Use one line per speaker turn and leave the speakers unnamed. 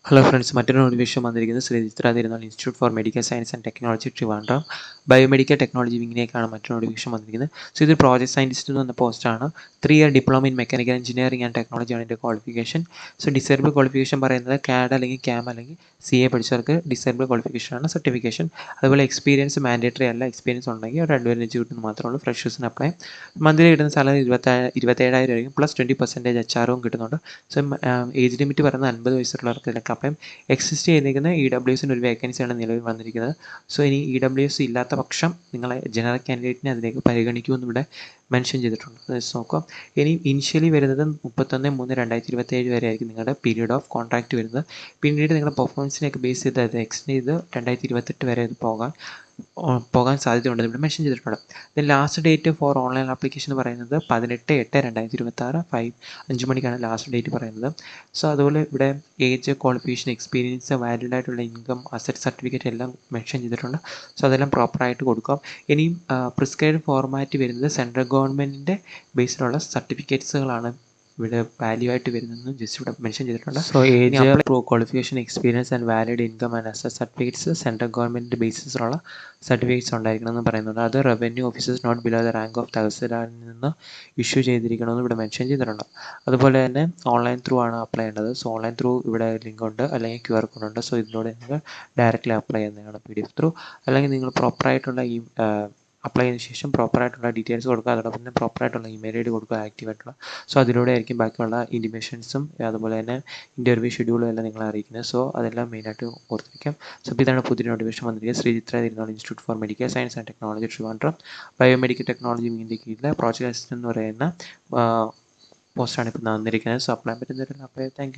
Hello friends, മറ്റൊരു notification വന്നിരിക്കുന്നത് Shri Chitra Thirunal institute for medical science and technology Trivandrum biomedical technology വിങ്ങിലേക്കാണ് മറ്റൊരു നോട്ടിഫിക്കേഷൻ വന്നിരിക്കുന്നത്. സോ ഇത് പ്രോജക്ട് സയൻറ്റിസ്റ്റ് എന്ന പോസ്റ്റാണ്. 3 year diploma in mechanical engineering and ടെക്നോളജിയാണ് ഇതിൻ്റെ ക്വാളിഫിക്കേഷൻ. സോ ഡിസേബിൾ ക്വാളിഫിക്കേഷൻ പറയുന്നത് CAD അല്ലെങ്കിൽ CAM അല്ലെങ്കിൽ CA പഠിച്ചവർക്ക് ഡിസേബിൾ ക്വാളിഫിക്കേഷനാണ് സർട്ടിഫിക്കേഷൻ. അതുപോലെ എക്സ്പീരിയൻസ് മാൻഡേറ്ററി അല്ല, എക്സ്പീരിയൻസ് ഉണ്ടെങ്കിൽ ഒരു അഡ്വാൻറ്റേജ് കിട്ടുന്നത് മാത്രമേ ഉള്ളൂ. ഫ്രഷേഴ്സിന് അപ്ലൈ. മന്ത്ലി കിട്ടുന്ന സാലറി 27,000 ആയിരിക്കും, പ്ലസ് 20% HRവും കിട്ടുന്നുണ്ട്. സോ ഏജ് ലിമിറ്റ് പറയുന്നത് 50 വയസ്സുള്ളവർക്ക് ഇതിനൊക്കെ അപ്ലൈ. എക്സിസ്റ്റ് ചെയ്തിരിക്കുന്ന EWSന് ഒരു വേക്കൻസിയാണ് നിലവിൽ വന്നിരിക്കുന്നത്. സോ ഇനി EWS ഇല്ലാത്ത പക്ഷം നിങ്ങളെ ജനറൽ കാൻഡിഡേറ്റിനെ അതിലേക്ക് പരിഗണിക്കുമെന്ന് ഇവിടെ മെൻഷൻ ചെയ്തിട്ടുണ്ട്. നോക്കാം. ഇനി ഇനിഷ്യലി വരുന്നത് 31/3/2027 വരെ ആയിരിക്കും നിങ്ങളുടെ പീരീഡ് ഓഫ് കോൺട്രാക്റ്റ് വരുന്നത്. പിന്നീട് നിങ്ങളുടെ പെർഫോമൻസിനെയൊക്കെ ബേസ് ചെയ്ത് അത് എക്സ്റ്റെൻഡ് ചെയ്ത് 2028 വരെ ഇത് പോകാൻ സാധ്യതയുണ്ടെന്ന് ഇവിടെ മെൻഷൻ ചെയ്തിട്ടുണ്ട്. Then last date for online application എന്ന് പറയുന്നത് 18/8/2026 5 മണിക്കാണ് ലാസ്റ്റ് ഡേറ്റ് പറയുന്നത്. സോ അതുപോലെ ഇവിടെ ഏജ്, ക്വാളിഫിക്കേഷൻ, എക്സ്പീരിയൻസ്, വാലിഡ് ആയിട്ടുള്ള ഇൻകം, അസറ്റ് സർട്ടിഫിക്കറ്റ് എല്ലാം മെൻഷൻ ചെയ്തിട്ടുണ്ട്. സോ അതെല്ലാം പ്രോപ്പറായിട്ട് കൊടുക്കാം. ഇനിയും പ്രിസ്ക്രൈബ് ഫോർമാറ്റ് വരുന്നത് സെൻട്രൽ ഗവൺമെൻറ്റിൻ്റെ ബേസിലുള്ള സർട്ടിഫിക്കറ്റ്സുകളാണ് ഇവിടെ വാല്യൂ ആയിട്ട് വരുന്നതെന്ന് ജസ്റ്റ് ഇവിടെ മെൻഷൻ ചെയ്തിട്ടുണ്ട്. So age, qualification, experience and valid income and asset certificates central government ബേസിസിലുള്ള സർട്ടിഫിക്കറ്റ്സ് ഉണ്ടായിരിക്കണം എന്ന് പറയുന്നുണ്ട്. അത് revenue officers not below the rank of തഹസിൽദാരിൽ നിന്ന് ഇഷ്യൂ ചെയ്തിരിക്കണമെന്ന് ഇവിടെ മെൻഷൻ ചെയ്തിട്ടുണ്ട്. അതുപോലെ തന്നെ ഓൺലൈൻ ത്രൂ ആണ് അപ്ലൈ ചെയ്യേണ്ടത്. സോ ഓൺലൈൻ ത്രൂ ഇവിടെ ലിങ്ക് ഉണ്ട്, അല്ലെങ്കിൽ QR കോഡ് ഉണ്ട്. സോ ഇതിലൂടെ നിങ്ങൾ ഡയറക്റ്റ്ലി അപ്ലൈ ചെയ്യുന്നതാണ് PDF ത്രൂ. അല്ലെങ്കിൽ നിങ്ങൾ പ്രോപ്പറായിട്ടുള്ള ഈ അപ്ലൈ ചെയ്തതിന് ശേഷം പ്രോപ്പറായിട്ടുള്ള ഡീറ്റെയിൽസ് കൊടുക്കുക, അതോടൊപ്പം തന്നെ പ്രോപ്പറായിട്ടുള്ള ഇമെയിൽ ID കൊടുക്കുക, ആക്റ്റീവായിട്ടുള്ള. സോ അതിലൂടെ ആയിരിക്കും ബാക്കിയുള്ള ഇൻറ്റിമേഷൻസും അതുപോലെ തന്നെ ഇൻ്റർവ്യൂ ഷെഡ്യൂളും എല്ലാം നിങ്ങളെ അറിയിക്കുന്നത്. സോ അതെല്ലാം മെയിനായിട്ട് ഓർത്തിരിക്കാം. സോ ഇപ്പോൾ ഇതാണ് പുതിയ നോട്ടിഫിക്കേഷൻ വന്നിരിക്കുന്നത്. Shri Chitra Thirunal institute for medical science and technology Trivandrum biomedical technology വിങ്ങിൻ്റെ കീഴിലെ പ്രോജക്ട് അസിസ്റ്റന്റ് എന്ന് പറയുന്ന പോസ്റ്റാണ് ഇപ്പോൾ വന്നിരിക്കുന്നത്. സോ അപ്ലൈ പറ്റുന്നവരെല്ലാം അപ്ലൈ. Thank U.